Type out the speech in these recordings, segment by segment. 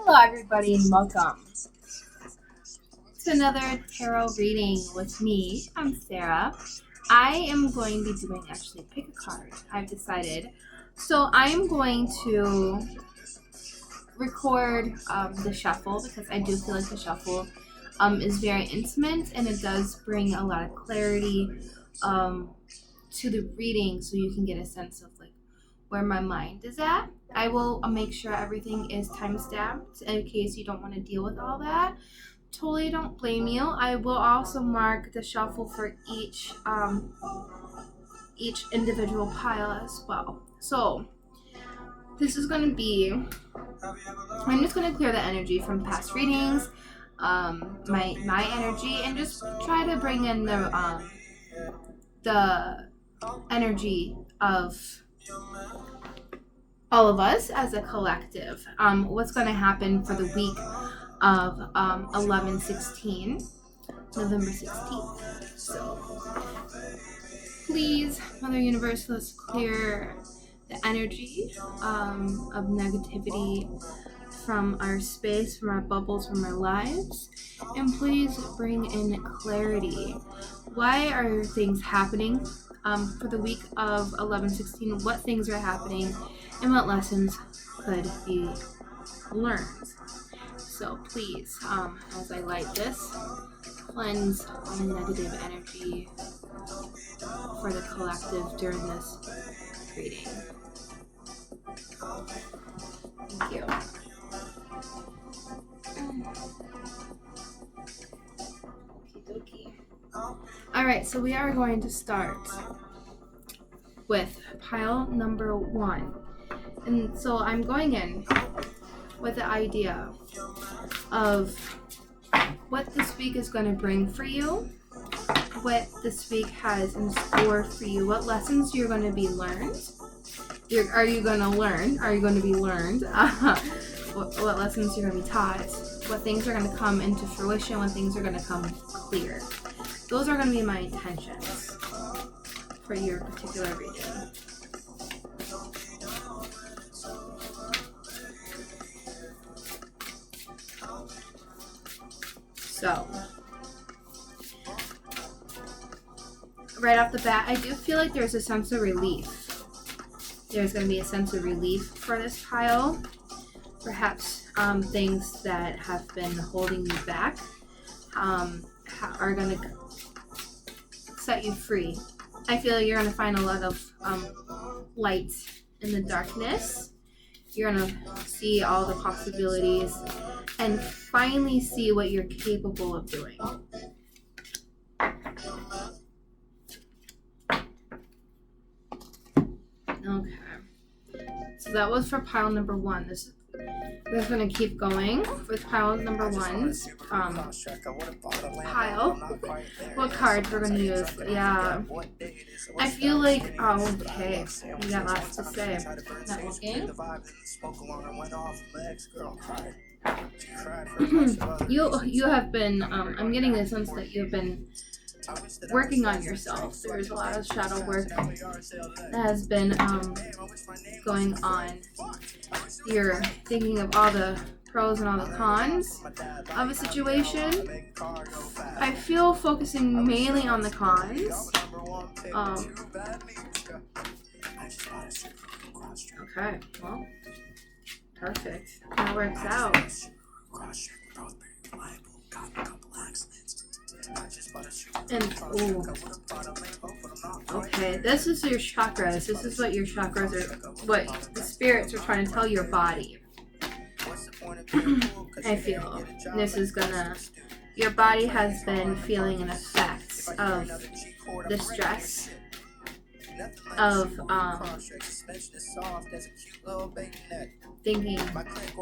Hello, everybody, and welcome to another tarot reading with me. I'm Sarah. I am going to be doing actually pick a card. I've decided. So I am going to record the shuffle because I do feel like the shuffle is very intimate and it does bring a lot of clarity to the reading, so you can get a sense of like where my mind is at. I will make sure everything is time stamped in case you don't want to deal with all that. Totally don't blame you. I will also mark the shuffle for each individual pile as well. So this is going to be, I'm just going to clear the energy from past readings, my energy, and just try to bring in the energy of all of us as a collective. What's going to happen for the week of 11/16, November 16th. So please, Mother Universe, let's clear the energy of negativity from our space, from our bubbles, from our lives, and please bring in clarity. Why are things happening for the week of 11/16? What things are happening and what lessons could be learned? So please, as I light this, cleanse all negative energy for the collective during this reading. Thank you. Okie dokie. Alright, so we are going to start with pile number 1. And so I'm going in with the idea of what this week is going to bring for you, what this week has in store for you, what lessons you're going to be learned. Are you going to learn? Are you going to be learned? What lessons you're going to be taught, what things are going to come into fruition, what things are going to come clear. Those are going to be my intentions for your particular reading. So, right off the bat, I do feel like there's a sense of relief. There's going to be a sense of relief for this pile. Perhaps things that have been holding you back are going to set you free. I feel like you're going to find a lot of light in the darkness. You're going to see all the possibilities and finally see what you're capable of doing. Okay. So that was for pile number 1. We're going to keep going with pile number 1's pile. What cards we're going to use? Yeah. I feel like, okay, we got lots to say. Not looking. You have been, I'm getting the sense that you've been working on yourself. There's a lot of shadow work that has been going on. You're thinking of all the pros and all the cons of a situation. I feel focusing mainly on the cons. Okay, well, perfect. That works out. And ooh. Okay, this is your chakras. This is what your chakras are, what the spirits are trying to tell your body. I feel this is gonna, your body has been feeling an effect of the stress of thinking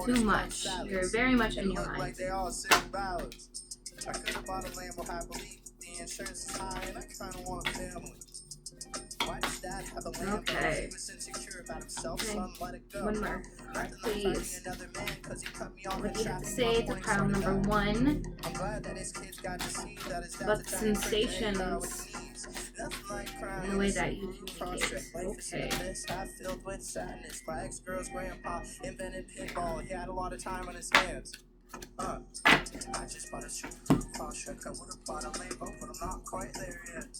too much. You're very much in your mind. I could have bought a Lambo happily. The insurance is high and I kind of want a family. Why Okay. Okay. One more card, please. What do you have to say to pile number 1? But the sensations in the way that you communicate. Okay. I just bought a Subaru Crosstrek with a pot of label, but I'm not quite there yet.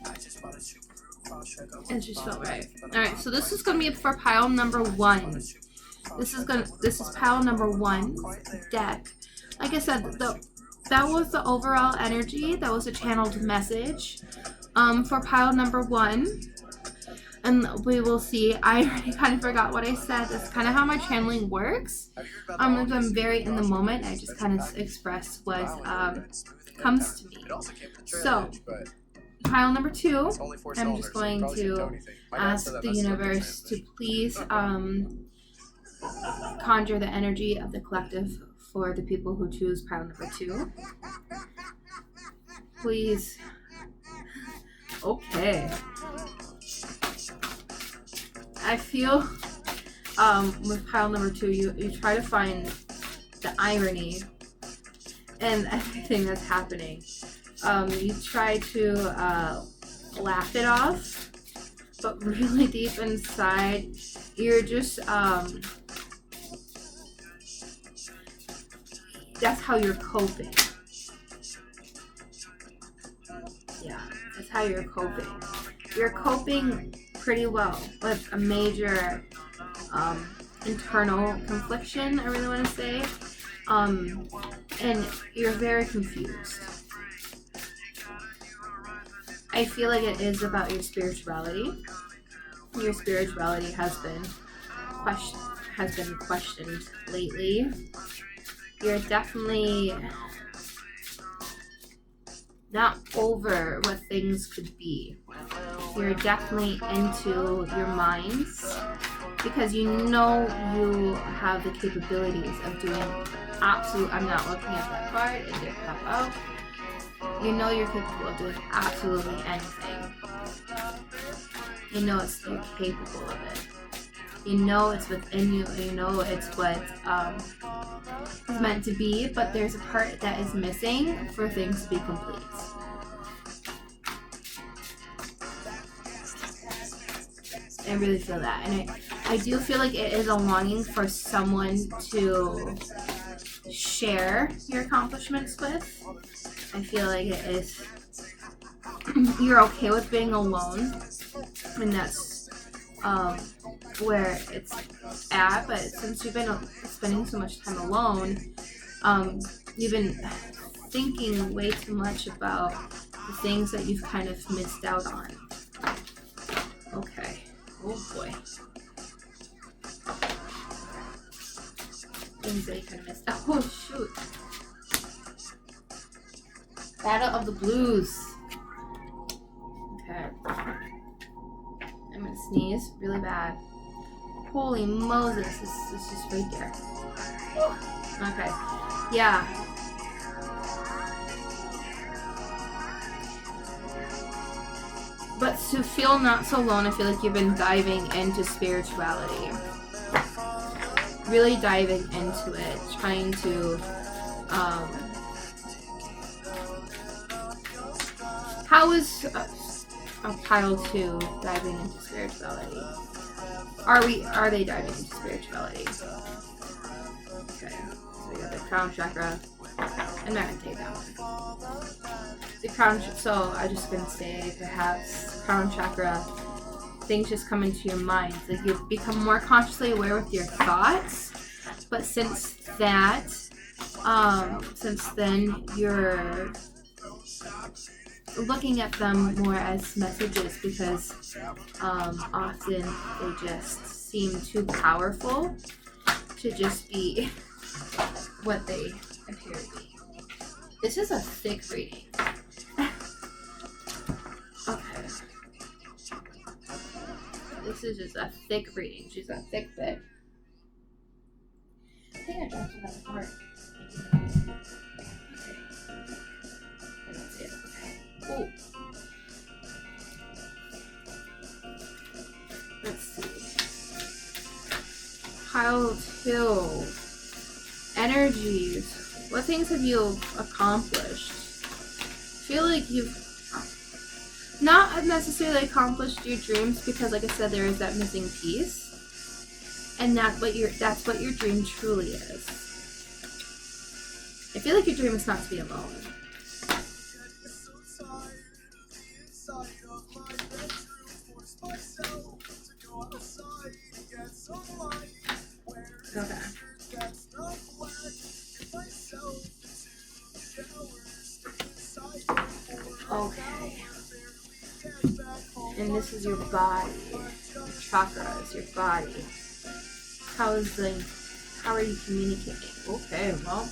I just bought a Subaru Crosstrek. It just felt right. Alright, so this is gonna be for pile number 1. This is pile number 1 deck. Like I said, that was the overall energy. That was a channeled message for pile number 1. And we will see. I already kind of forgot what I said. That's kind of how my channeling works. I'm very in the moment. I just kind of express what comes to me. So, pile number 2, I'm just going to ask the universe to please conjure the energy of the collective for the people who choose pile number 2. Please. Okay. I feel with pile number 2, you try to find the irony in everything that's happening. You try to laugh it off, but really deep inside, you're just that's how you're coping. Yeah, that's how you're coping. You're coping pretty well with a major internal confliction, I really want to say, and you're very confused. I feel like it is about your spirituality. Your spirituality has been questioned lately. You're definitely not over what things could be. You're definitely into your minds because you know you have the capabilities of doing I'm not looking at that card, it didn't pop out. You know you're capable of doing absolutely anything. You know you're capable of it. You know it's within you, and you know it's what is meant to be, but there's a part that is missing for things to be complete. I really feel that, and I do feel like it is a longing for someone to share your accomplishments with. I feel like it is you're okay with being alone, and that's where it's at. But since you've been spending so much time alone, you've been thinking way too much about the things that you've kind of missed out on. Okay. Oh boy. Things that you kind of missed out. Oh shoot. Battle of the Blues. Okay. I'm gonna sneeze really bad. Holy Moses, this is just right there. Okay. Yeah. But to feel not so alone, I feel like you've been diving into spirituality. Really diving into it, trying to how is a pile 2 diving into spirituality? Are they diving into spirituality? Okay, so we got the crown chakra. I'm not gonna take that one. The crown, so I'm just gonna say perhaps crown chakra, things just come into your mind. Like you become more consciously aware with your thoughts, but since then you're looking at them more as messages because often they just seem too powerful to just be what they appear to be. This is a thick reading. Okay. This is just a thick reading. She's a thick bit. I think I dropped another card. Okay. That's it. Okay. Ooh. Pile 2. Energies. What things have you accomplished? I feel like you've not necessarily accomplished your dreams because, like I said, there is that missing piece. And that's what your dream truly is. I feel like your dream is not to be alone. Okay. Okay. And this is your body. Your chakras, your body. How are you communicating? Okay, well.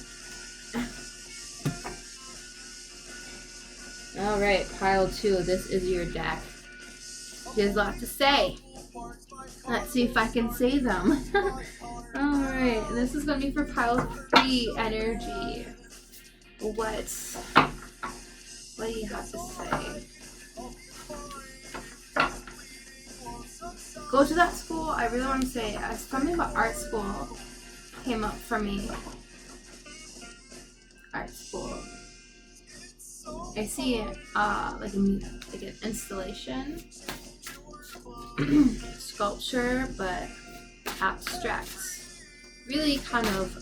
Alright, pile 2. This is your deck. There's a lot to say. Let's see if I can say them. Alright, this is going to be for pile 3 energy. What do you have to say? Go to that school. I really want to say something about art school came up for me. Art school. I see it like an installation, sculpture, but abstract. Really kind of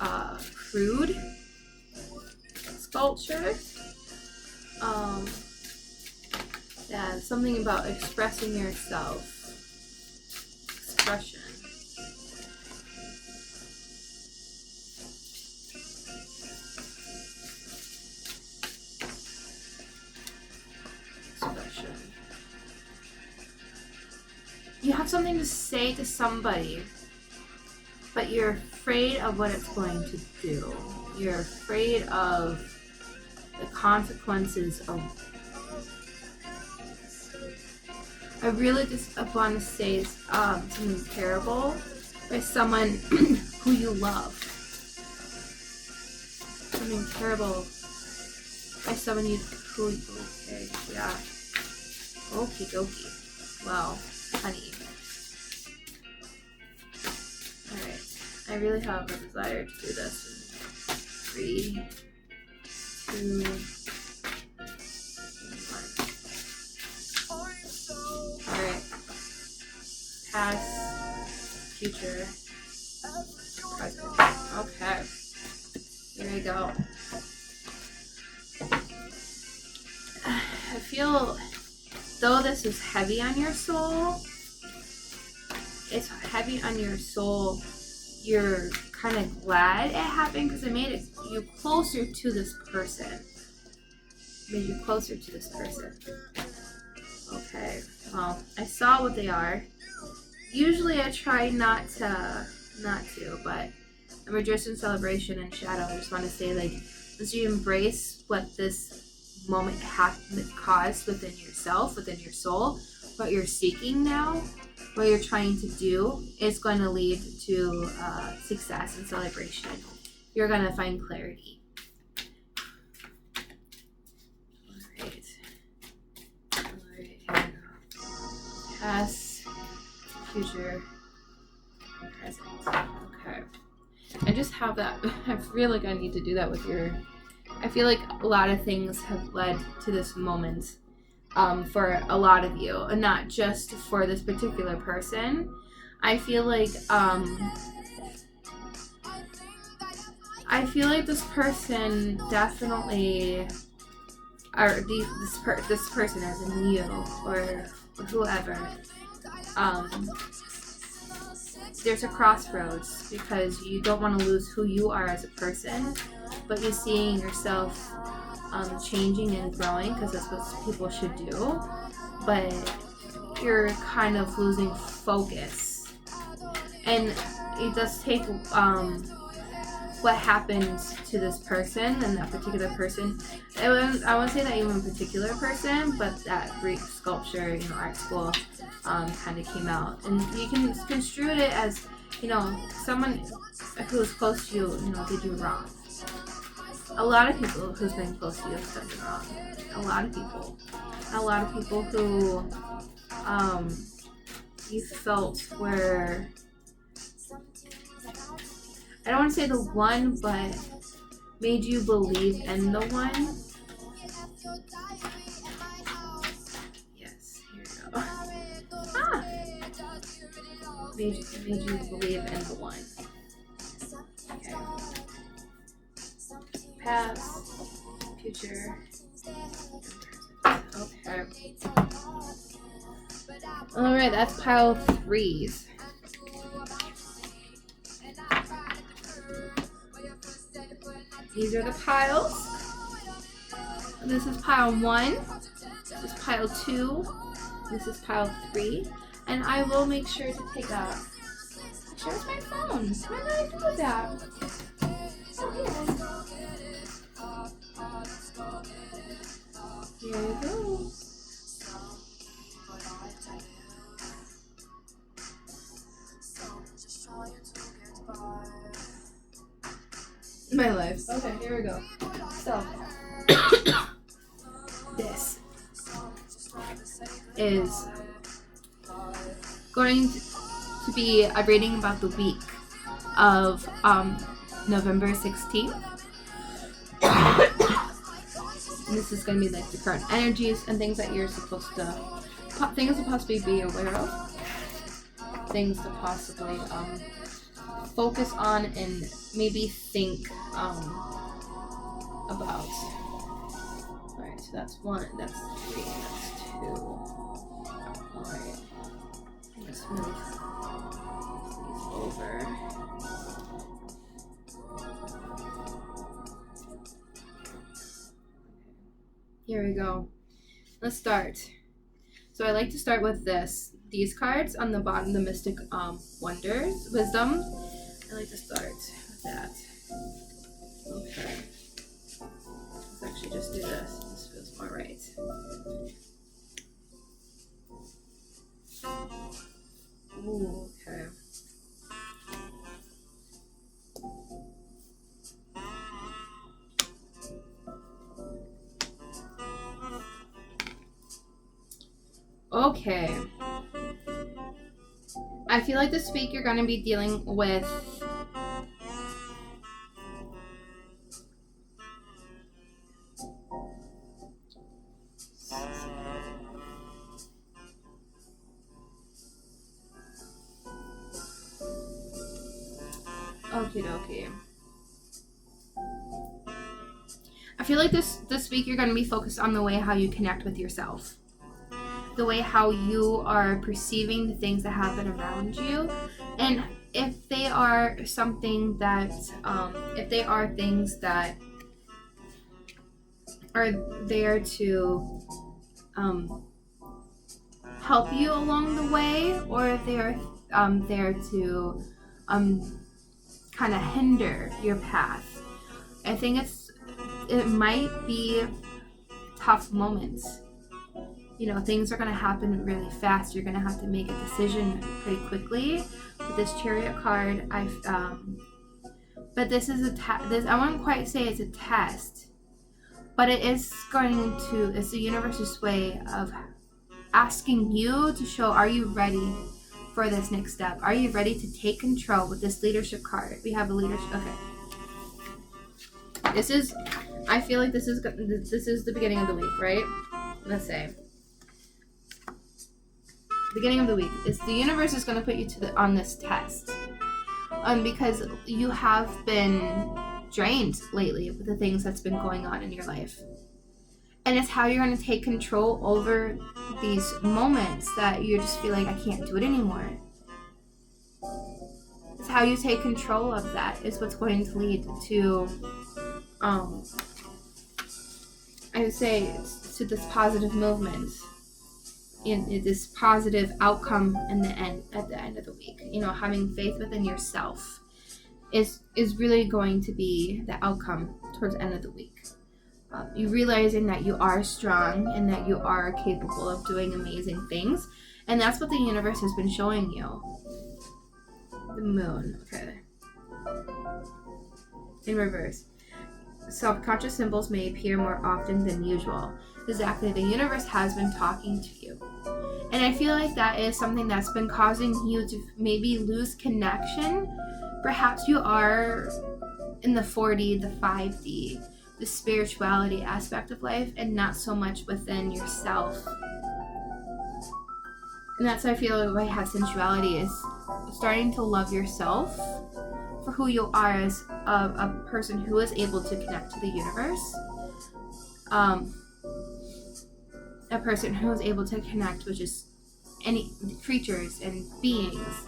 crude sculpture. Yeah, something about expressing yourself. Expression. You have something to say to somebody, but you're afraid of what it's going to do. You're afraid of the consequences of. I really just want to say something terrible by someone who you love. Something terrible by someone who. Okay, yeah. Okie dokie. Well, honey. Alright. I really have a desire to do this in 3, 2, 1. Alright. Past, future, present. Okay. Here we go. I feel, though this is heavy on your soul, it's heavy on your soul, you're kind of glad it happened because it made you closer to this person. It made you closer to this person. Okay, well, I saw what they are. Usually I try not to, but a magician celebration and shadow, I just want to say, like, as you embrace what this moment caused within yourself, within your soul, what you're seeking now, what you're trying to do, is going to lead to success and celebration. You're going to find clarity. Alright. Past, future, and present. Okay. I just have that. I feel like I need to do that with your. I feel like a lot of things have led to this moment for a lot of you, and not just for this particular person. I feel like this person definitely, or this person as in you or whoever. There's a crossroads because you don't want to lose who you are as a person, but you're seeing yourself changing and growing because that's what people should do, but you're kind of losing focus. And it does take what happened to this person and that particular person. I wouldn't say that even a particular person, but that Greek sculpture, art school kind of came out. And you can construe it as, someone who's close to you, did you wrong. A lot of people who's been close to you have done you wrong. A lot of people who you felt were I don't want to say the one, but made you believe in the one. Yes, here we go. Ah! Made you believe in the one. Okay. Past, future. Okay. Alright, that's pile 3s. These are the piles. This is pile 1. This is pile 2. This is pile 3. And I will make sure to take a... Where's my phone? When did I do that? Oh, here you go. My life. Okay, here we go. So, this is going to be a reading about the week of November 16th. And this is going to be like the current energies and things that you're supposed to, things to possibly be aware of, things to possibly focus on and maybe think about. Alright, so that's 1, that's 3, that's 2. Alright, let's move these over. Here we go. Let's start. So I like to start with these cards on the bottom, the Mystic Wonders, Wisdom. I like to start with that. Okay. Let's actually just do this. This feels more right. Ooh, okay. Okay. I feel like this week you're going to be dealing with okie dokie. I feel like this week you're going to be focused on the way how you connect with yourself. The way how you are perceiving the things that happen around you, and if they are something that if they are things that are there to help you along the way, or if they are there to kind of hinder your path. I think it might be tough moments. You know, things are going to happen really fast. You're going to have to make a decision pretty quickly. With this Chariot card, but this is I wouldn't quite say it's a test, but it is it's the universe's way of asking you to show, are you ready for this next step? Are you ready to take control with this leadership card? We have a leadership, okay. I feel like this is the beginning of the week, right? Let's say. Beginning of the week is the universe is going to put you on this test, because you have been drained lately with the things that's been going on in your life, and it's how you're going to take control over these moments that you just feel like, I can't do it anymore. It's how you take control of that is what's going to lead to I would say to this positive movement. In this positive outcome at the end of the week. You know, having faith within yourself is really going to be the outcome towards the end of the week. You realizing that you are strong and that you are capable of doing amazing things, and that's what the universe has been showing you. The moon, okay. In reverse. Subconscious symbols may appear more often than usual. Exactly, the universe has been talking to you. And I feel like that is something that's been causing you to maybe lose connection Perhaps you are in the 4D, the 5D, the spirituality aspect of life, and not so much within yourself. And that's why I feel like I have sensuality is starting to love yourself for who you are as a person who is able to connect to the universe. A person who is able to connect with just any creatures and beings.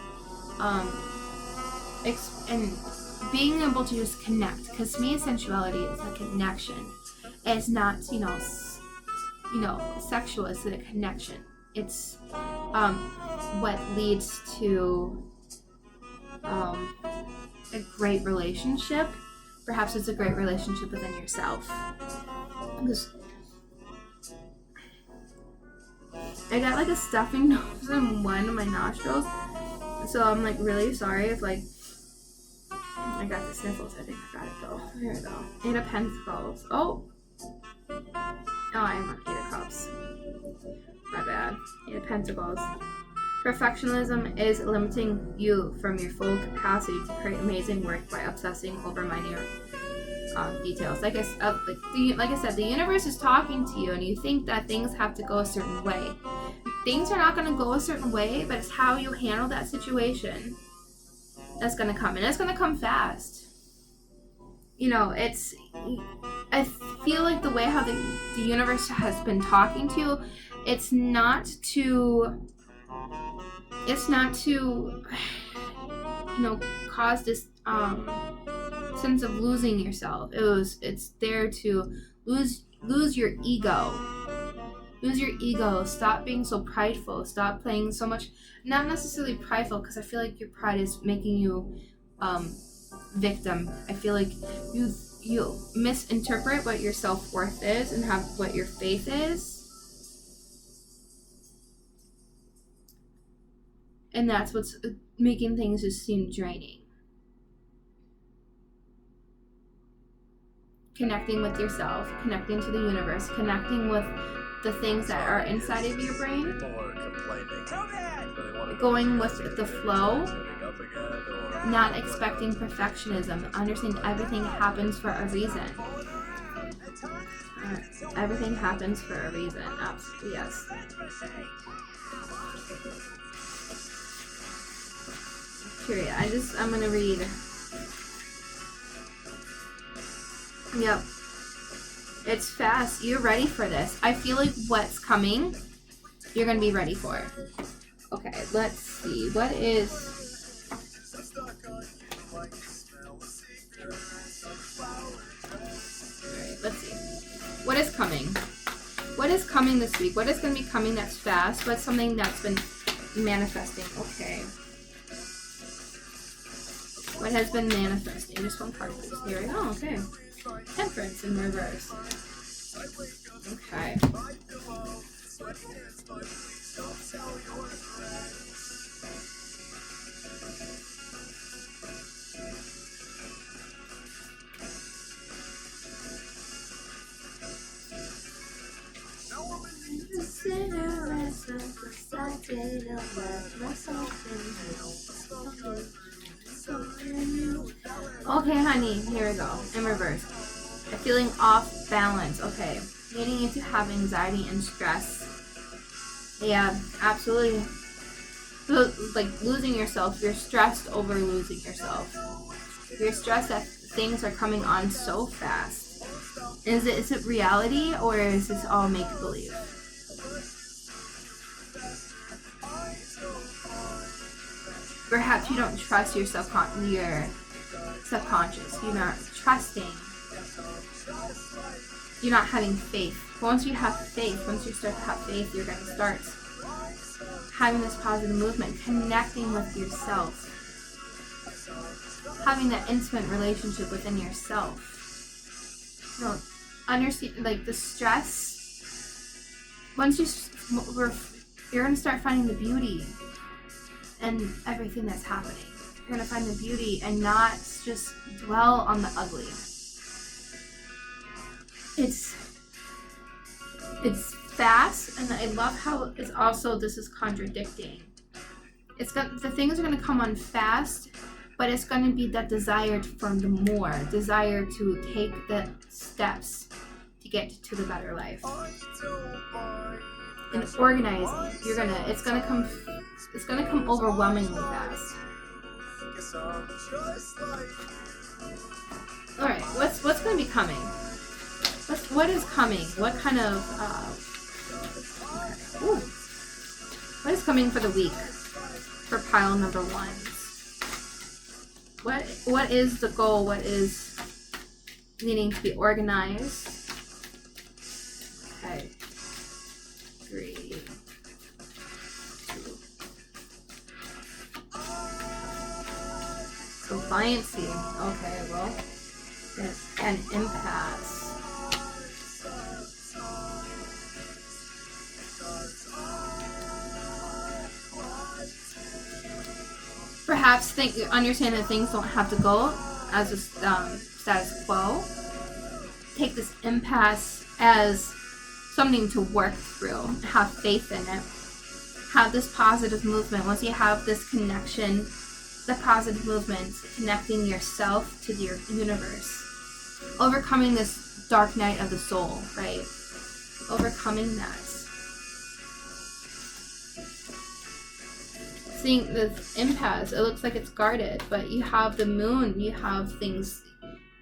And being able to just connect. Because to me, sensuality is a connection. It's not, sexual. It's a connection. It's what leads to a great relationship. Perhaps it's a great relationship within yourself. Because I got like a stuffing nose in one of my nostrils, so I'm like really sorry if like I got the sniffles. I think I got it though. Here we go. 8 of Pentacles. Oh, I am on 8 of Cups. My bad. 8 of Pentacles. Perfectionism is limiting you from your full capacity to create amazing work by obsessing over minor details. Like I said, the universe is talking to you, and you think that things have to go a certain way. Things are not going to go a certain way, but it's how you handle that situation that's going to come, and it's going to come fast. I feel like the way how the universe has been talking to you, it's not to cause this sense of losing yourself. It's there to lose your ego. Lose your ego. Stop being so prideful. Stop playing so much. Not necessarily prideful, because I feel like your pride is making you victim. I feel like you misinterpret what your self-worth is and what your faith is. And that's what's making things just seem draining. Connecting with yourself, connecting to the universe, connecting with the things that are inside of your brain, going with the flow, not expecting perfectionism, understanding everything happens for a reason. Everything happens for a reason. Absolutely, yes. Period. I'm gonna read. Yep. It's fast. You're ready for this. I feel like what's coming, you're going to be ready for it. Okay, let's see. What is... Alright, let's see. What is coming? What is coming this week? What is going to be coming that's fast? What's something that's been manifesting? Okay. What has been manifesting? Just one card, please. Here we go. Okay. Temperance in reverse. Okay. Okay, honey, here we go. In reverse. Feeling off balance. Okay. Leading you to have anxiety and stress. Yeah, absolutely. So, like losing yourself. You're stressed over losing yourself. You're stressed that things are coming on so fast. Is it reality, or is this all make-believe? Perhaps you don't trust your subconscious. You're not trusting. You're not having faith. Once you have faith, once you start to have faith, you're going to start having this positive movement, connecting with yourself, having that intimate relationship within yourself. Understand, like the stress. Once you're going to start finding the beauty in everything that's happening. You're going to find the beauty and not just dwell on the ugly. It's fast, and I love how it's also, this is contradicting. The things are going to come on fast, but it's going to be that desire for the more, desire to take the steps to get to the better life. And organizing, it's gonna come overwhelmingly fast. All right, what's gonna be coming? What is coming? What kind of what is coming for the week for pile number 1? What is the goal? What is needing to be organized? Okay. 3, 2. Compliancy. Okay, well, there's an impasse. Perhaps understand that things don't have to go as a status quo. Take this impasse as something to work through. Have faith in it. Have this positive movement. Once you have this connection, the positive movement, connecting yourself to your universe. Overcoming this dark night of the soul, right? Overcoming that. Seeing this impasse, it looks like it's guarded, but you have the moon, you have things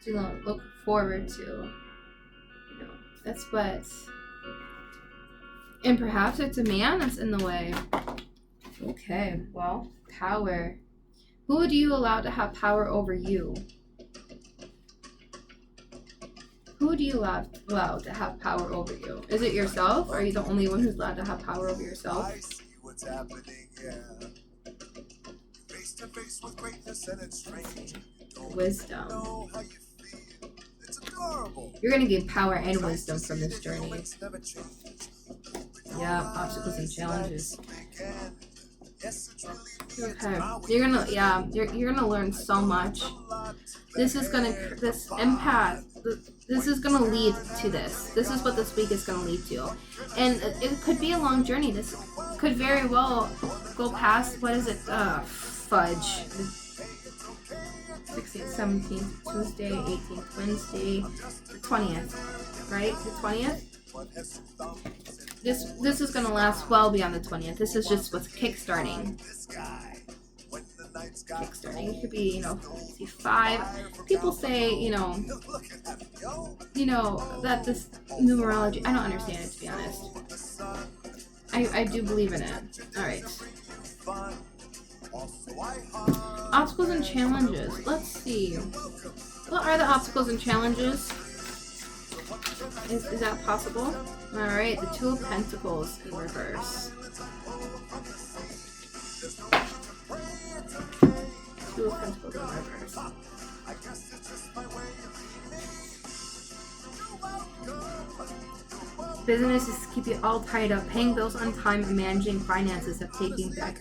to look forward to. That's what. And perhaps it's a man that's in the way. Okay, well, power. Who do you allow to have power over you? Who do you allow to have power over you? Is it yourself? Are you the only one who's allowed to have power over yourself? I see what's happening, yeah. Face to face with greatness and it's strange. Wisdom. Know how you feel. It's adorable. You're going to gain power and wisdom from this journey. Yeah, obstacles and challenges. Okay, you're gonna learn so much. This impact. This is gonna lead to this. This is what this week is gonna lead to, and it could be a long journey. This could very well go past. What is it? Fudge. 16th, 17th, Tuesday, 18th, Wednesday, the 20th, right? The 20th. This is gonna last well beyond the 20th. This is just what's kickstarting. Kickstarting. It could be, 5. People say, that this numerology. I don't understand it, to be honest. I do believe in it. All right. Obstacles and challenges. Let's see. What are the obstacles and challenges? Is that possible? Alright, the 2 of Pentacles in reverse. 2 of Pentacles in reverse. Businesses keep you all tied up. Paying bills on time and managing finances have taken back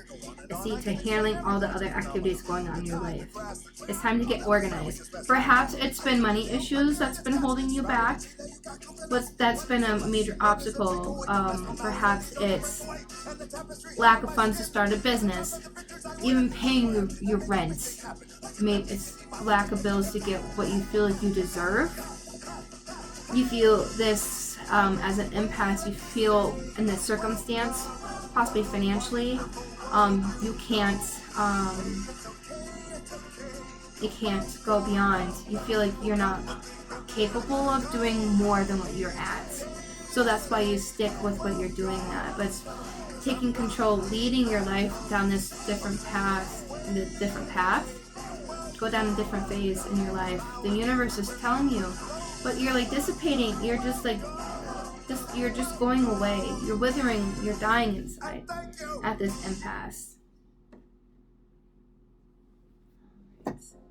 a seat to handling all the other activities going on in your life. It's time to get organized. Perhaps it's been money issues that's been holding you back. That's been a major obstacle. Perhaps it's lack of funds to start a business. Even paying your rent. Maybe it's lack of bills to get what you feel like you deserve. You feel this as an impasse. You feel in this circumstance, possibly financially, you can't go beyond. You feel like you're not capable of doing more than what you're at. So that's why you stick with what you're doing at. But it's taking control, leading your life down this different path, go down a different phase in your life. The universe is telling you, but you're like dissipating. You're just like, you're just going away. You're withering. You're dying inside at this impasse.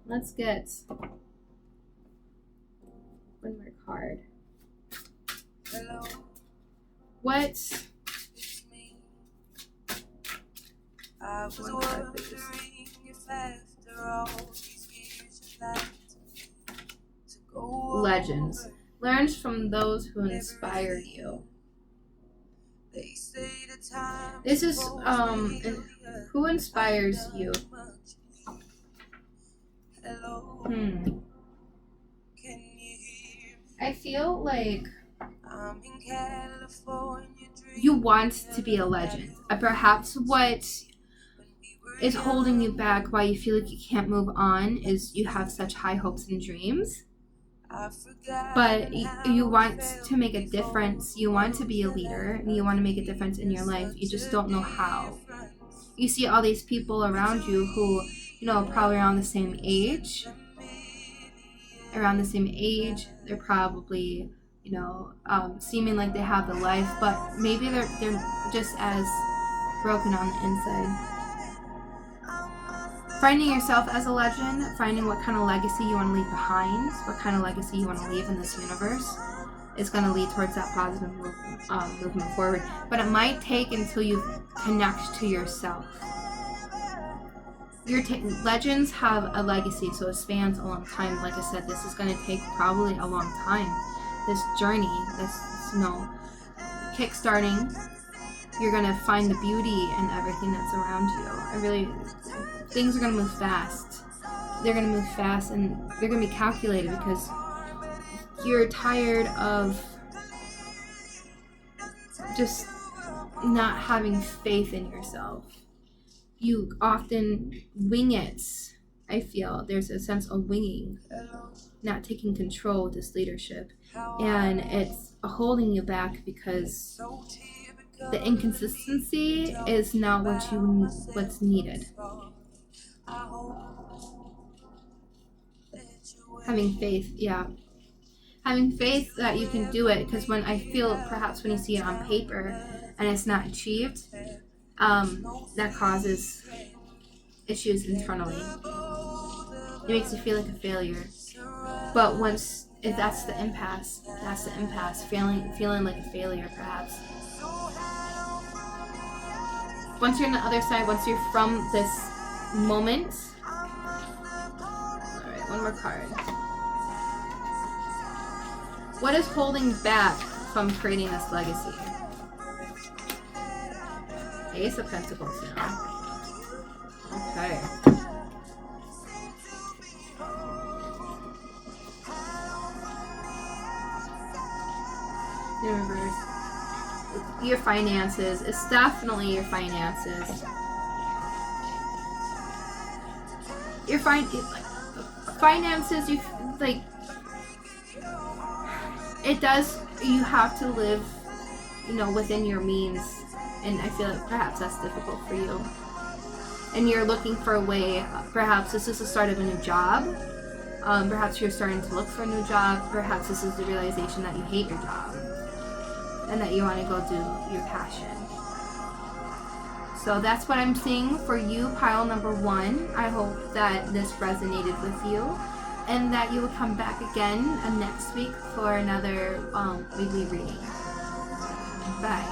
Let's get one more card. Hello. What? It's me. I was wondering if after all these years you'd like to go Legends. over. Learns from those who inspired you. They say the time This is who inspires you. Can you hear me? I feel like I'm in California you want to be a legend. Perhaps what is holding you back, why you feel like you can't move on, is you have such high hopes and dreams. But you want to make a difference. You want to be a leader. You want to make a difference in your life. You just don't know how. You see all these people around you who, probably around the same age. They're probably, seeming like they have the life, but maybe they're just as broken on the inside. Finding yourself as a legend, finding what kind of legacy you want to leave behind, what kind of legacy you want to leave in this universe, is going to lead towards that positive movement forward. But it might take until you connect to yourself. Legends have a legacy, so it spans a long time. Like I said, this is going to take probably a long time. This journey, kick-starting, you're going to find the beauty in everything that's around you. Things are going to move fast. They're going to move fast, and they're going to be calculated because you're tired of just not having faith in yourself. You often wing it. I feel there's a sense of winging, not taking control of this leadership, and it's holding you back because the inconsistency is not what's needed. Having faith, having faith that you can do it, because when you see it on paper and it's not achieved, that causes issues internally. It makes you feel like a failure. But if that's the impasse, feeling like a failure perhaps. Once you're on the other side, once you're from this moment, alright, one more card. What is holding back from creating this legacy? Ace of Pentacles now. Okay. Universe. Your finances. It's definitely your finances. Your finances, you have to live, within your means. And I feel like perhaps that's difficult for you. And you're looking for a way, perhaps this is the start of a new job. Perhaps you're starting to look for a new job. Perhaps this is the realization that you hate your job. And that you want to go do your passion. So that's what I'm seeing for you, pile number 1. I hope that this resonated with you. And that you will come back again next week for another weekly reading. Bye.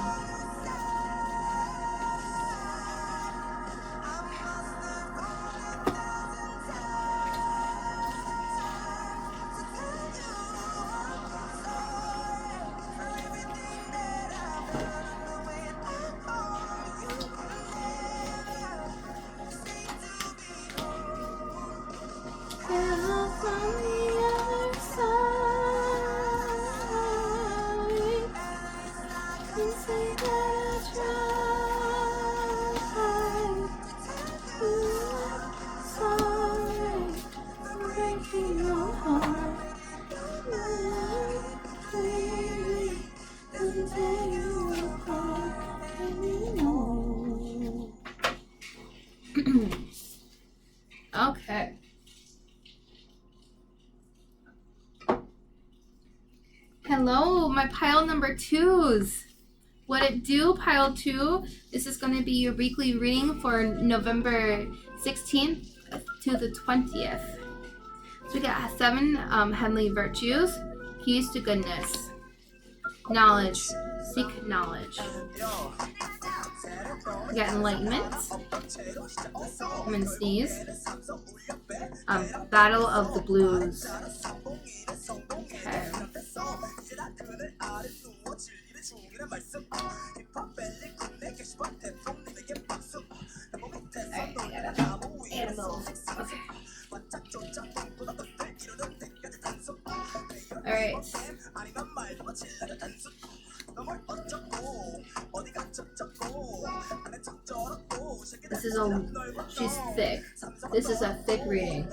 Okay. Hello, my pile number 2s. What it do, pile 2? This is going to be your weekly reading for November 16th to the 20th. So we got 7 heavenly virtues. Keys to goodness. Knowledge. Seek knowledge. We got enlightenment. I'm gonna sneeze. Battle of the Blues. Okay. Alright, I gotta move. Okay. right. She's thick. This is a thick reading.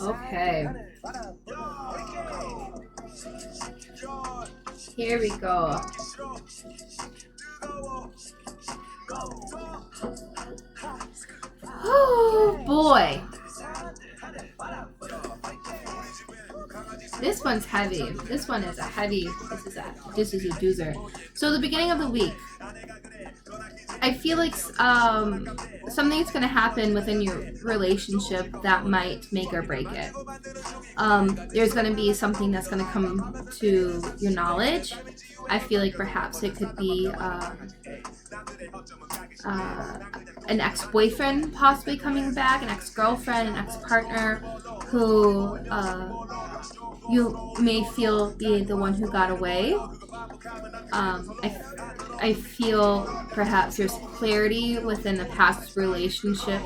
Okay. Here we go. Oh boy. This one's heavy. This one is a heavy. This is a doozer. So the beginning of the week, I feel like something's gonna happen within your relationship that might make or break it. There's gonna be something that's gonna come to your knowledge. I feel like perhaps it could be an ex-boyfriend possibly coming back, an ex-girlfriend, an ex-partner who you may feel be the one who got away. I feel perhaps there's clarity within a past relationship.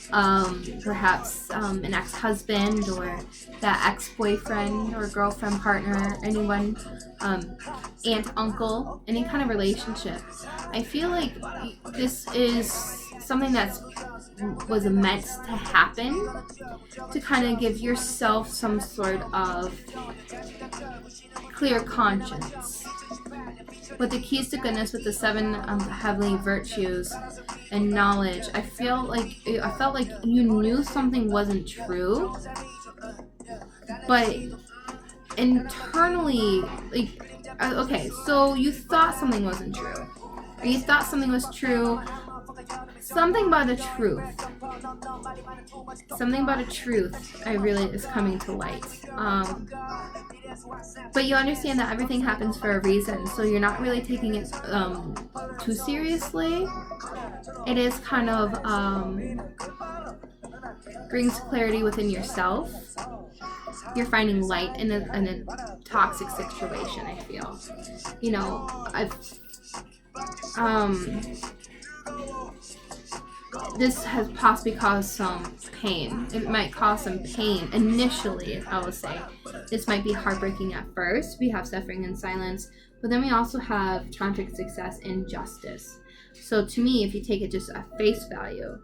Perhaps an ex-husband or that ex-boyfriend or girlfriend, partner, anyone, aunt, uncle, any kind of relationship. I feel like this is something that was meant to happen to kind of give yourself some sort of clear conscience. With the keys to goodness, with the 7 heavenly virtues and knowledge, I felt like you knew something wasn't true, but internally, okay, so you thought something wasn't true, or you thought something was true. Something about the truth I really is coming to light. But you understand that everything happens for a reason, so you're not really taking it too seriously. It is kind of brings clarity within yourself. You're finding light in a toxic situation, I feel. You know, this has possibly caused some pain. It might cause some pain initially, I would say. This might be heartbreaking at first. We have suffering and silence, but then we also have tantric success and justice. So to me, if you take it just at face value,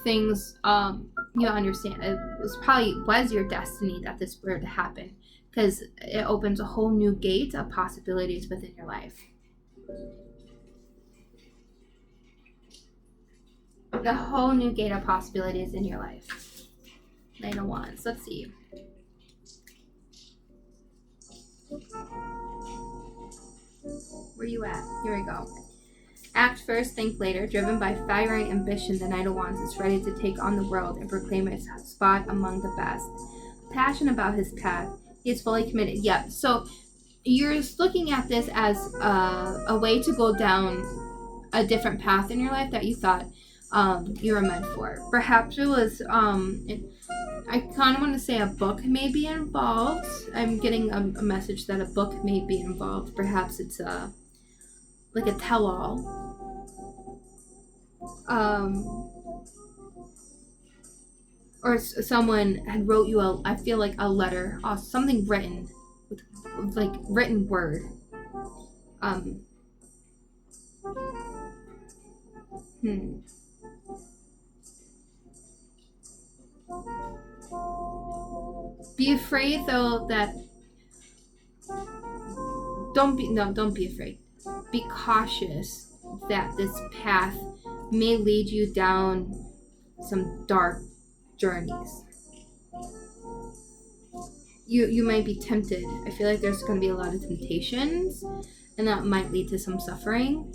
things, you understand, it was your destiny that this were to happen, because it opens a whole new gate of possibilities within your life. The whole new gate of possibilities in your life. Knight of Wands. Let's see. Where you at? Here we go. Act first, think later. Driven by fiery ambition, the Knight of Wands is ready to take on the world and proclaim its spot among the best. Passionate about his path, he is fully committed. Yep. So you're looking at this as a way to go down a different path in your life that you thought you were meant for. Perhaps it was I kind of want to say a book may be involved. I'm getting a message that a book may be involved. Perhaps it's like a tell-all, or someone had wrote you I feel like a letter, something written with like written word. Be afraid though that don't be afraid. Be cautious that this path may lead you down some dark journeys. You might be tempted. I feel like there's going to be a lot of temptations, and that might lead to some suffering,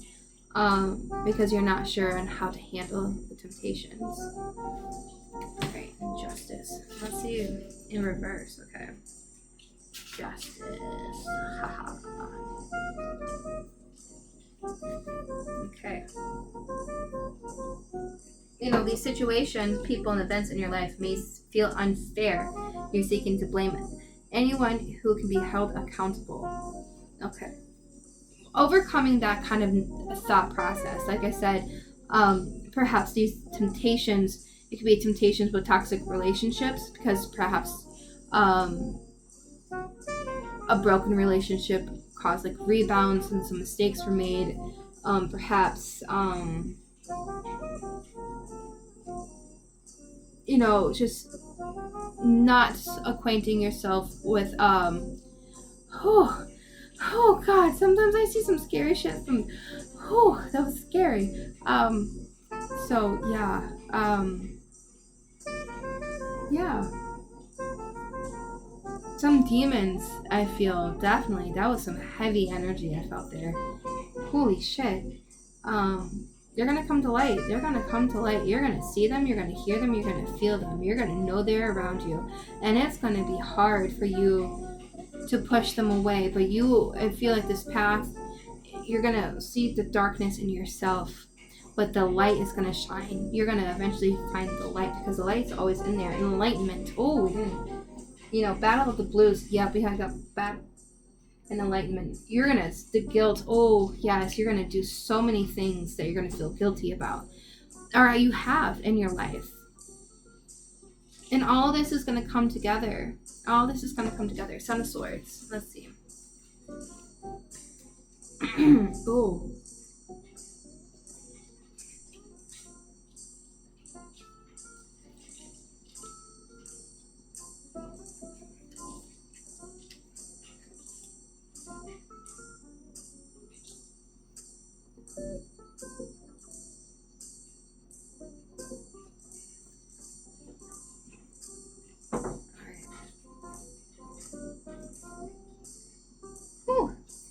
because you're not sure on how to handle the temptations. Alright, justice. Let's see in reverse, okay. Justice. Haha. Okay. You know, these situations, people, and events in your life may feel unfair. You're seeking to blame anyone who can be held accountable. Okay. Overcoming that kind of thought process, like I said, perhaps these temptations, it could be temptations with toxic relationships, because perhaps a broken relationship caused like rebounds and some mistakes were made. Perhaps just not acquainting yourself with oh god, sometimes I see some scary shit from that was scary. So yeah. Yeah. Some demons, I feel, definitely. That was some heavy energy I felt there. Holy shit. They're gonna come to light. They're gonna come to light. You're gonna see them, you're gonna hear them, you're gonna feel them. You're gonna know they're around you. And it's gonna be hard for you to push them away. But I feel like this path, you're gonna see the darkness in yourself, but the light is gonna shine. You're gonna eventually find the light, because the light's always in there. Enlightenment. Oh, we didn't. Battle of the Blues. Yep, we had got battle and enlightenment. The guilt. Oh, yes, you're gonna do so many things that you're gonna feel guilty about. Or you have in your life. And all this is gonna come together. All this is gonna come together. Son of Swords. Let's see. Ooh.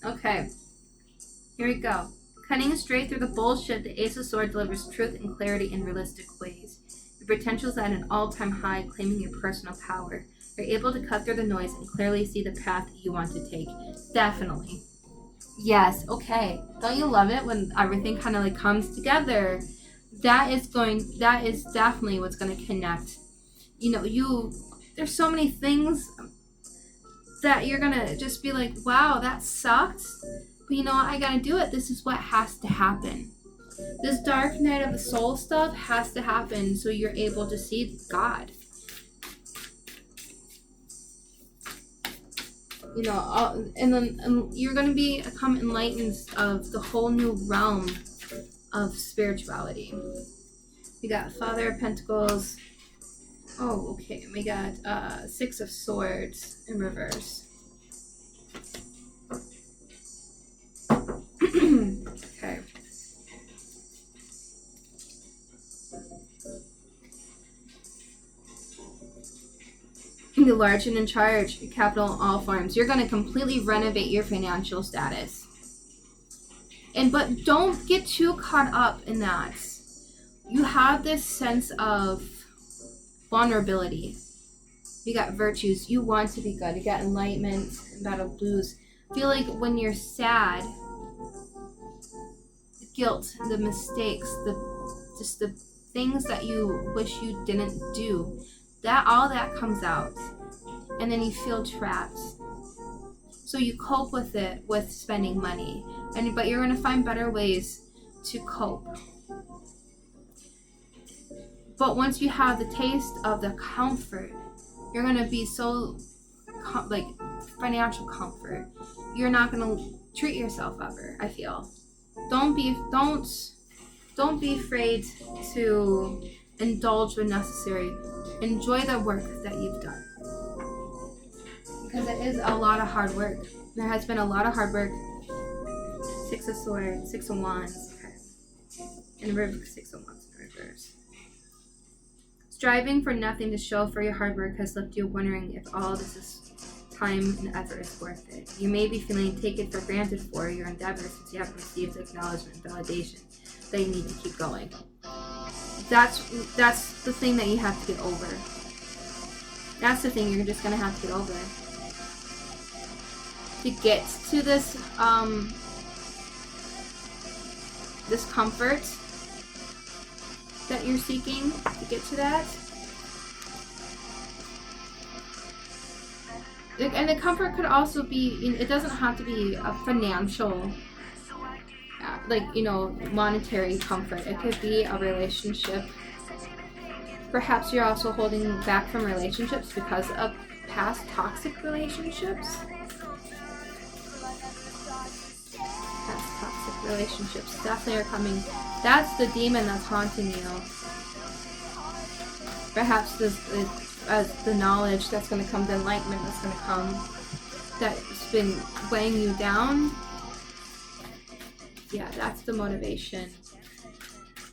Okay, here we go. Cutting straight through the bullshit, the Ace of Swords delivers truth and clarity in realistic ways. Your potential's at an all-time high, claiming your personal power. You're able to cut through the noise and clearly see the path you want to take. Definitely. Yes, okay. Don't you love it when everything kind of like comes together? That is definitely what's going to connect. There's so many things that you're gonna just be like, wow, that sucked, but you know what, I gotta do it. This is what has to happen. This dark night of the soul stuff has to happen so you're able to see God. And then you're gonna become enlightened of the whole new realm of spirituality. We got Father of Pentacles. Oh, okay. We got Six of Swords in reverse. Okay. The large and in charge, capital in all forms. You're going to completely renovate your financial status. But don't get too caught up in that. You have this sense of vulnerability. You got virtues. You want to be good. You got enlightenment and battle blues. I feel like when you're sad, the guilt, the mistakes, the things that you wish you didn't do, all that comes out, and then you feel trapped. So you cope with it with spending money, but you're gonna find better ways to cope. But once you have the taste of the comfort, you're gonna be so financial comfort. You're not gonna treat yourself ever. I feel. Don't be afraid to indulge when necessary. Enjoy the work that you've done, because it is a lot of hard work. There has been a lot of hard work. Six of Swords, Six of Wands, okay, and reverse. Six of Wands in reverse. Striving for nothing to show for your hard work has left you wondering if all this is time and effort is worth it. You may be feeling taken for granted for your endeavor since you haven't received acknowledgement and validation that you need to keep going. That's the thing that you have to get over. That's the thing you're just gonna have to get over. To get to this this comfort that you're seeking, to get to that, And the comfort could also be, it doesn't have to be a financial, like, monetary comfort. It could be a relationship. Perhaps you're also holding back from relationships because of past toxic relationships. Past toxic relationships definitely are coming. That's the demon that's haunting you. Perhaps as the knowledge that's going to come, the enlightenment that's going to come, that's been weighing you down. Yeah, that's the motivation.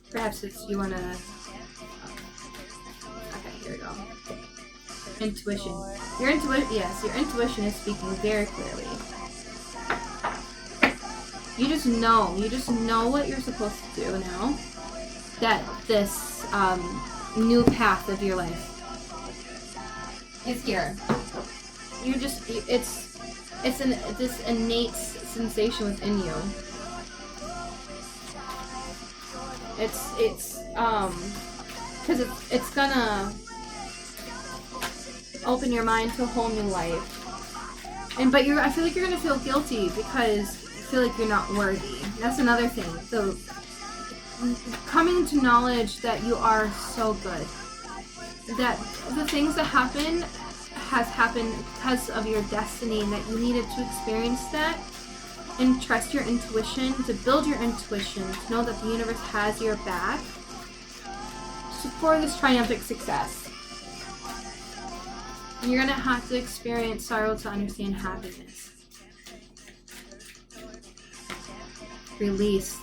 Perhaps it's you want to... Okay, here we go. Intuition. Your intuition is speaking very clearly. You just know what you're supposed to do now. That this new path of your life is here. It's this innate sensation within you. Because it's gonna open your mind to a whole new life. But I feel like you're gonna feel guilty because you feel like you're not worthy. That's another thing. So coming to knowledge that you are so good. That the things that happen has happened because of your destiny, and that you needed to experience that and trust your intuition, to build your intuition, to know that the universe has your back for this triumphant success. You're gonna have to experience sorrow to understand happiness. Release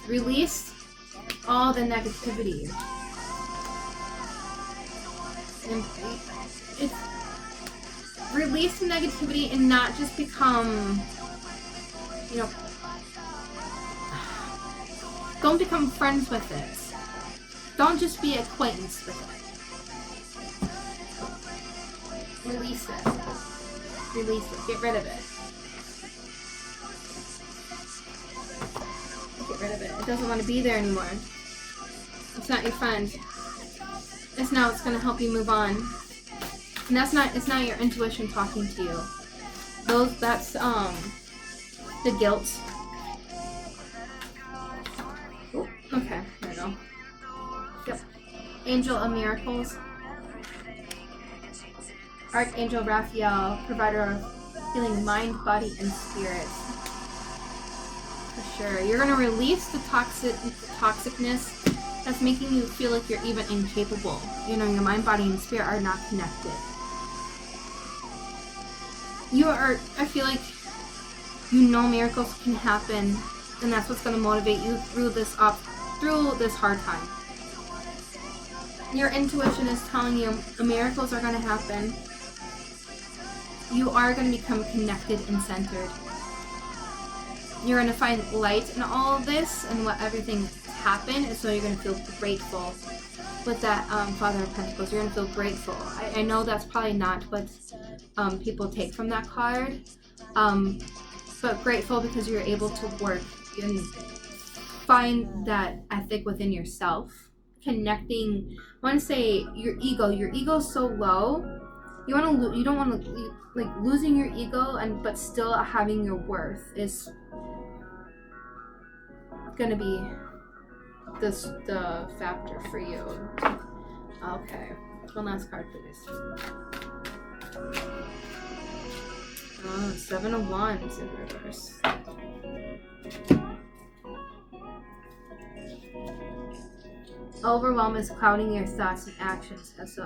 all the negativity. And it's release the negativity and not just become, don't become friends with it. Don't just be acquaintance with it. Release it. Get rid of it. Get rid of it. It doesn't want to be there anymore. It's not your friend. It's not what's going to help you move on. And it's not your intuition talking to you. That's the guilt. Ooh, okay, there we go. Yep. Angel of Miracles. Archangel Raphael, provider of healing mind, body, and spirit. For sure. You're going to release the toxicness that's making you feel like you're even incapable. Your mind, body, and spirit are not connected. I feel like miracles can happen, and that's what's going to motivate you through this hard time. Your intuition is telling you miracles are going to happen. You are going to become connected and centered. You're going to find light in all of this and what everything happened, and so you're going to feel grateful with that Father of Pentacles. You're going to feel grateful. I know that's probably not what people take from that card, but grateful because you're able to work and find that ethic within yourself. Connecting, I want to say your ego is so low. You don't want to like losing your ego, but still having your worth is gonna be the factor for you. Okay, one last card, please. Oh, 7 of Wands in reverse. Overwhelm is clouding your thoughts and actions, as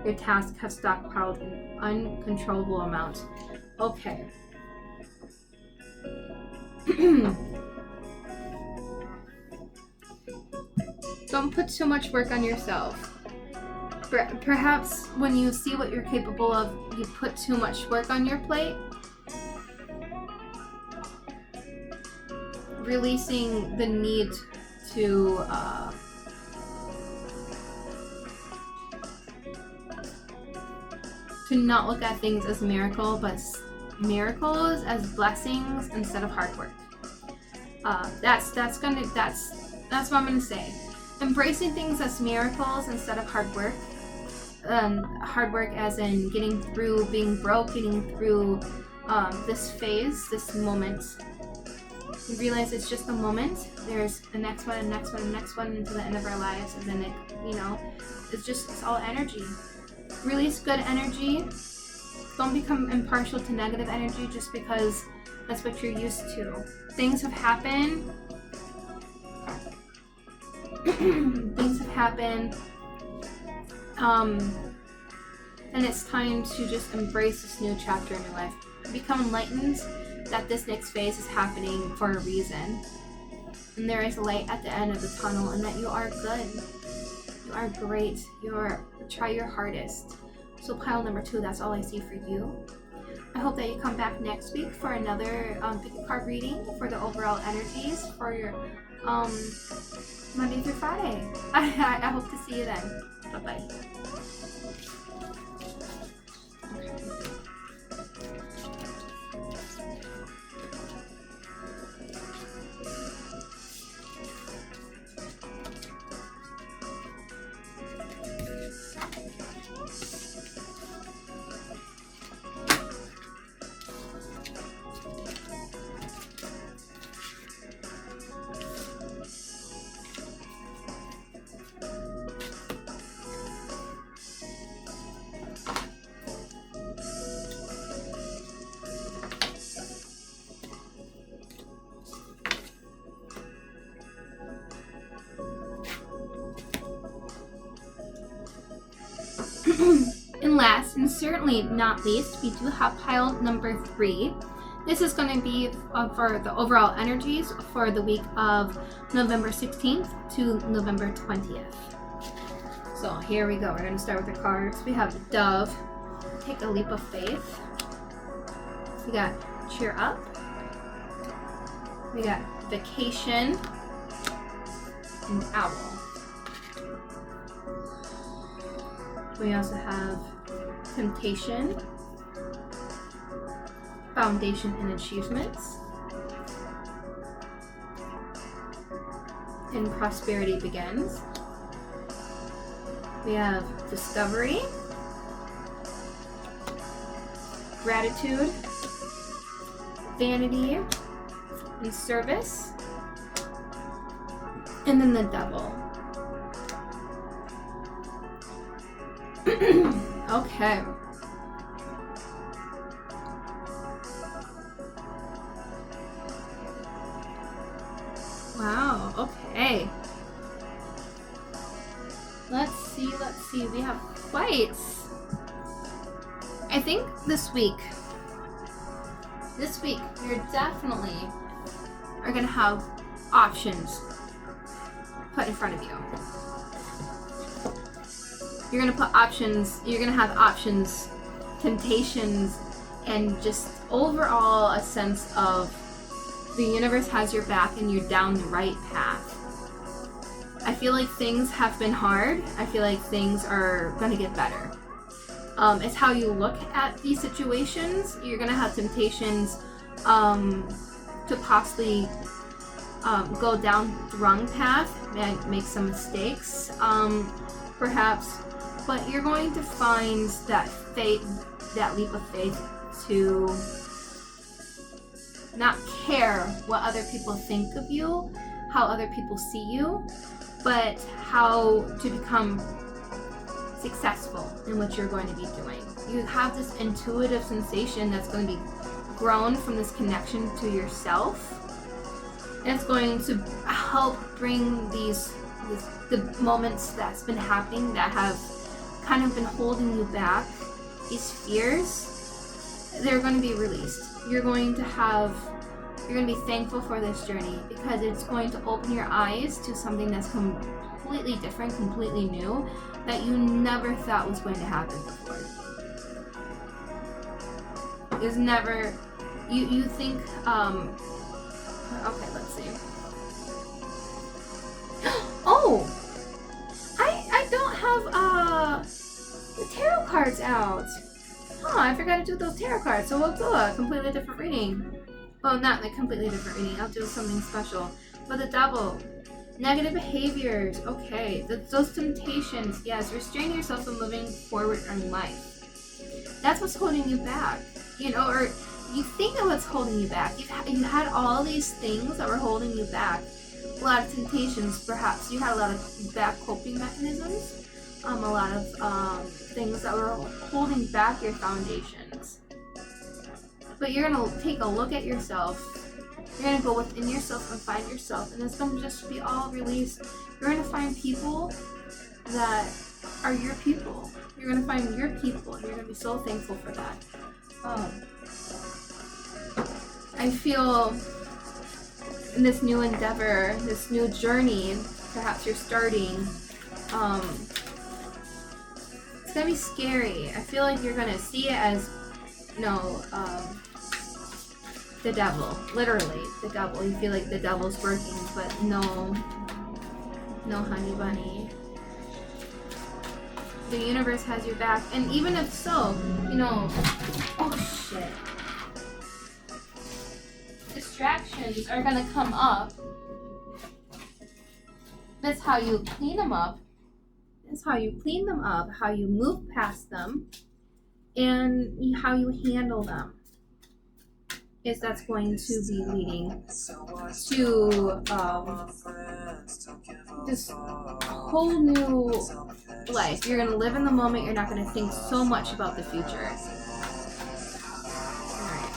your tasks have stockpiled in uncontrollable amounts. Okay. Don't put too much work on yourself. Perhaps when you see what you're capable of, you put too much work on your plate. Releasing the need to not look at things as miracles as blessings instead of hard work. That's what I'm gonna say. Embracing things as miracles instead of hard work. hard work as in getting through being broke, getting through this phase, this moment. You realize it's just a moment. There's the next one, and next one, and next one until the end of our lives, and then it's all energy. Release good energy. Don't become impartial to negative energy just because that's what you're used to. Things have happened. Things have happened. And it's time to just embrace this new chapter in your life. Become enlightened that this next phase is happening for a reason. And there is light at the end of the tunnel, and that you are good. You are great. Try your hardest. So pile number 2, that's all I see for you. I hope that you come back next week for another pick a card reading for the overall energies for your Monday through Friday. I hope to see you then. Bye-bye. And last, and certainly not least, we do have pile number 3. This is going to be for the overall energies for the week of November 16th to November 20th. So here we go. We're going to start with the cards. We have the Dove, Take a Leap of Faith. We got Cheer Up. We got Vacation, and Owl. We also have Temptation, Foundation and Achievements, and Prosperity Begins. We have Discovery, Gratitude, Vanity, and Service, and then the Devil. Okay. Wow, okay. Let's see. We have quite... I think this week, you're definitely are going to have options put in front of you. You're going to have options, temptations, and just overall a sense of the universe has your back and you're down the right path. I feel like things have been hard. I feel like things are going to get better. It's how you look at these situations. You're going to have temptations to possibly go down the wrong path, make some mistakes, perhaps. But you're going to find that that leap of faith to not care what other people think of you, how other people see you, but how to become successful in what you're going to be doing. You have this intuitive sensation that's going to be grown from this connection to yourself. And it's going to help bring the moments that's been happening that have kind of been holding you back, these fears, they're going to be released. You're going to be thankful for this journey because it's going to open your eyes to something that's completely different, completely new, that you never thought was going to happen before. There's never, you think, okay, let's see. Oh! I don't have, the tarot cards out. Oh, I forgot to do those tarot cards, so we'll do a completely different reading. Well, not like completely different reading. I'll do something special. But the Devil, Negative behaviors. Okay. Those temptations. Yes. Restrain yourself from moving forward in life. That's what's holding you back. You know, or you think of what's holding you back. You had all these things that were holding you back. A lot of temptations, perhaps. You had a lot of bad coping mechanisms. A lot of things that were holding back your foundations. But you're going to take a look at yourself. You're going to go within yourself and find yourself. And it's going to just be all released. You're going to find people that are your people. You're going to find your people. And you're going to be so thankful for that. I feel in this new endeavor, this new journey, perhaps you're starting, it's going to be scary. I feel like you're going to see it as, the devil, literally the devil. You feel like the devil's working, but no, honey bunny. The universe has your back, and even if so, oh shit. Distractions are gonna come up. That's how you clean them up. That's how you clean them up, how you move past them, and how you handle them. Is that's going to be leading to this whole new life. You're going to live in the moment. You're not going to think so much about the future. Alright.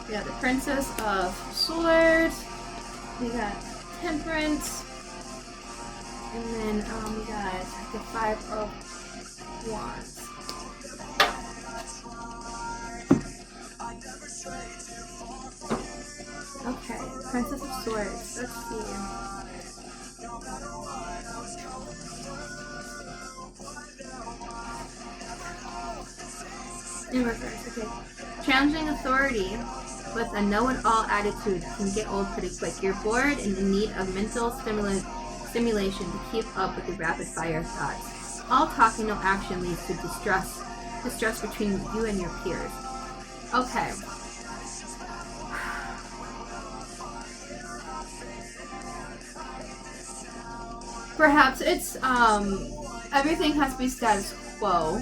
We got the Princess of Swords. We got Temperance. And then we got the 5 of Wands. Okay, Princess of Swords. Let's see. In reverse, okay. Challenging authority with a know-it-all attitude can get old pretty quick. You're bored and in need of mental stimulation to keep up with the rapid-fire thoughts. All talk and no action leads to distrust between you and your peers. Okay. Perhaps it's everything has to be status quo,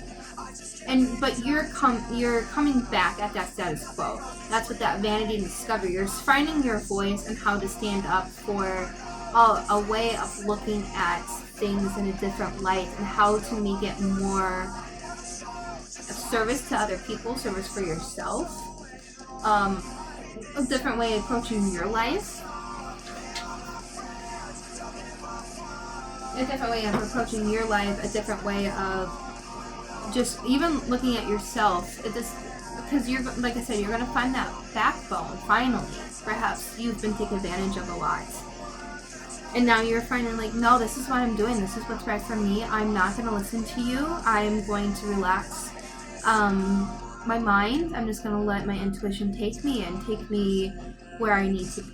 but you're coming back at that status quo. That's what that vanity and discovery. You're finding your voice and how to stand up for a way of looking at things in a different light and how to make it more a service to other people, service for yourself. A different way of approaching your life. A different way of approaching your life, a different way of just even looking at yourself. Because you're, like I said, you're going to find that backbone, finally. Perhaps you've been taken advantage of a lot. And now you're finally like, no, this is what I'm doing. This is what's right for me. I'm not going to listen to you. I'm going to relax my mind. I'm just going to let my intuition take me and take me where I need to be.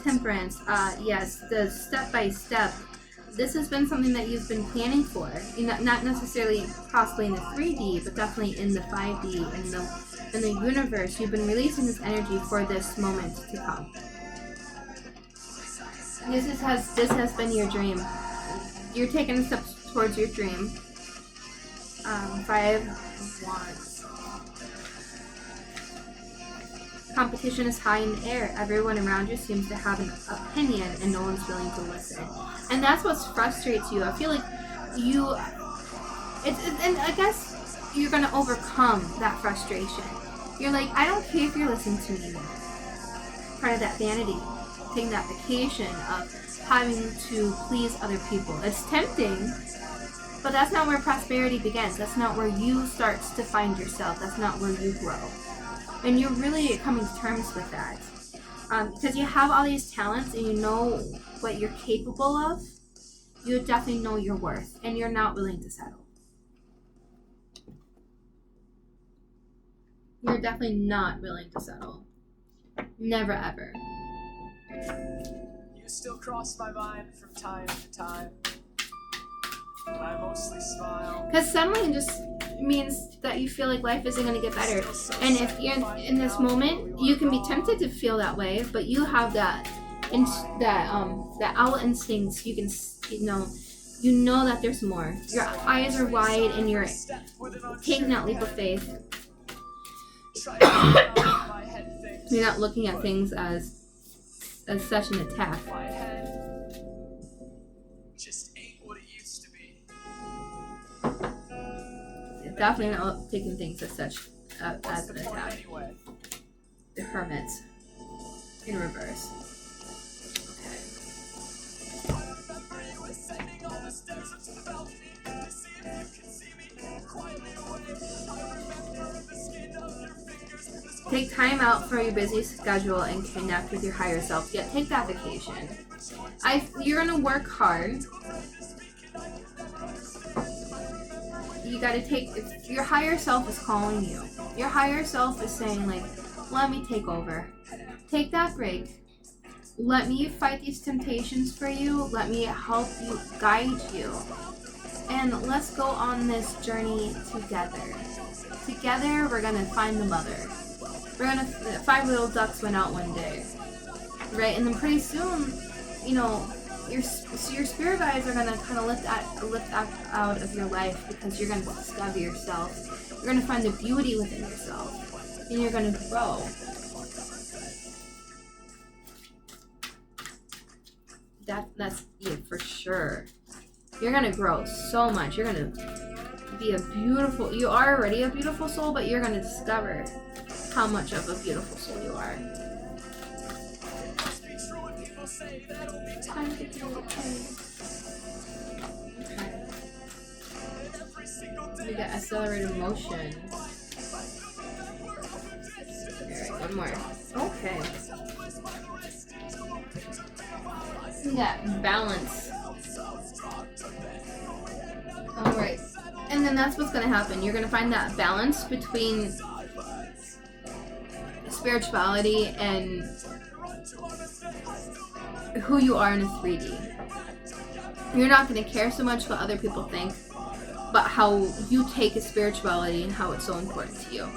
Temperance, yes, the step-by-step. This has been something that you've been planning for. Not necessarily possibly in the 3D, but definitely in the 5D, in the universe. You've been releasing this energy for this moment to come. This has been your dream. You're taking a step towards your dream. 5 of Wands. Competition is high in the air. Everyone around you seems to have an opinion and no one's willing to listen. And that's what frustrates you. I feel like and I guess you're going to overcome that frustration. You're like, I don't care if you're listening to me now. Part of that vanity. Taking that vacation of having to please other people. It's tempting, but that's not where prosperity begins. That's not where you start to find yourself. That's not where you grow. And you're really coming to terms with that. Because you have all these talents and you know what you're capable of, you definitely know your worth. And you're not willing to settle. You're definitely not willing to settle. Never ever. You still cross my mind from time to time. I mostly smile. Because settling just means that you feel like life isn't going to get better. And if you're in this moment, you can be tempted to feel that way, but you have that that owl instincts. You can, you know that there's more. Your eyes are wide and you're taking that leap of faith. You're not looking at things as such an attack. My head just ain't what it used to be. Definitely not taking things as such as an attack. Anyway, The Hermit in reverse. Okay. I remember you ascending all the stairs up to the balcony to see if you could see me quietly away. I remember the skin of your fingers. Take time out from your busy schedule and connect with your higher self. Yeah, take that vacation. You're gonna work hard. You gotta if your higher self is calling you. Your higher self is saying, like, let me take over. Take that break. Let me fight these temptations for you. Let me help you, guide you. And let's go on this journey together. Together, we're gonna find the mother. We're gonna, 5 little ducks went out one day. Right? And then pretty soon, you know, your spirit guides are gonna kind of lift that out of your life, because you're gonna discover yourself. You're gonna find the beauty within yourself, and you're gonna grow. That's yeah, for sure. You're gonna grow so much. You're gonna be you are already a beautiful soul, but you're gonna discover how much of a beautiful soul you are. Time to do it. Okay. We got accelerated motion. Alright, one more. Okay. We got balance. Alright. And then that's what's going to happen. You're going to find that balance between spirituality and who you are in a 3D. You're not going to care so much what other people think, but how you take a spirituality and how it's so important to you.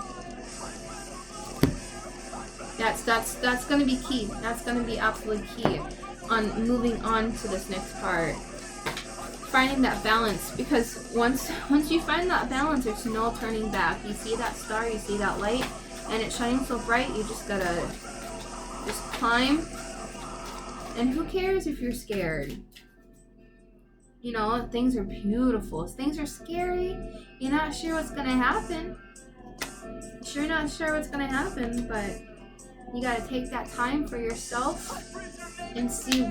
That's going to be key. That's going to be absolutely key on moving on to this next part. Finding that balance, because once you find that balance, there's no turning back. You see that star, you see that light, and it's shining so bright, you just gotta just climb. And who cares if you're scared? You know, things are beautiful. Things are scary. You're not sure what's gonna happen. You're not sure what's gonna happen, but you gotta take that time for yourself and see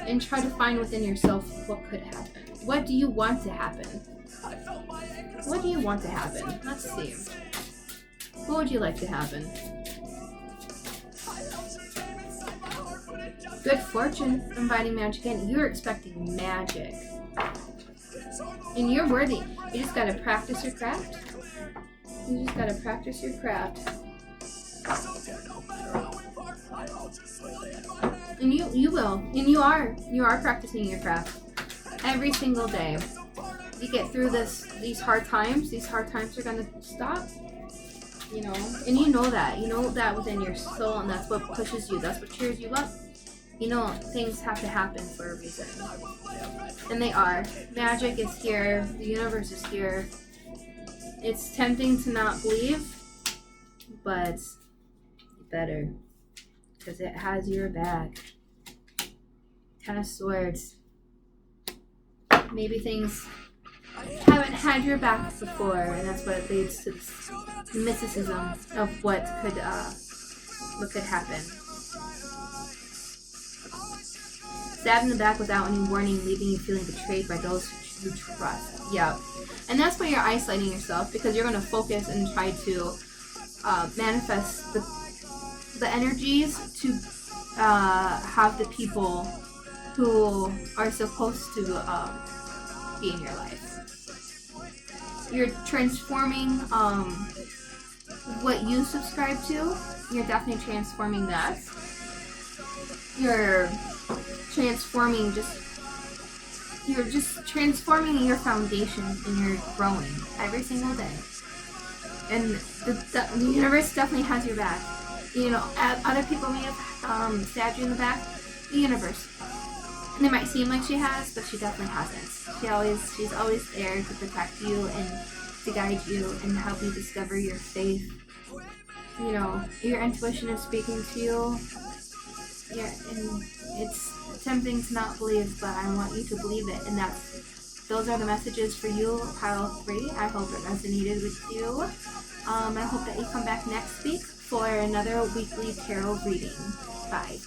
and try to find within yourself what could happen. What do you want to happen? What do you want to happen? Let's see. What would you like to happen? Good fortune, inviting magic in. You're expecting magic. And you're worthy. You just gotta practice your craft. You just gotta practice your craft. And you will. And you are practicing your craft. Every single day. You get through these hard times are gonna stop. You know, and you know that within your soul, and that's what pushes you, that's what cheers you up. You know, things have to happen for a reason. And they are. Magic is here, the universe is here. It's tempting to not believe, but better, because it has your back. 10 of Swords. Maybe things haven't had your back before, and that's what leads to this mysticism of what could happen. Stabbed in the back without any warning, leaving you feeling betrayed by those you trust. Yeah, and that's why you're isolating yourself, because you're going to focus and try to manifest the energies to have the people who are supposed to be in your life. You're transforming what you subscribe to. You're definitely transforming that. You're just transforming your foundation, and you're growing every single day. And the universe definitely has your back. Other people may have stabbed you in the back. The universe. And it might seem like she has, but she definitely hasn't. She's always there to protect you and to guide you and help you discover your faith. Your intuition is speaking to you. Yeah, and it's tempting to not believe, but I want you to believe it. And those are the messages for you, pile 3. I hope it resonated with you. I hope that you come back next week for another weekly tarot reading. Bye.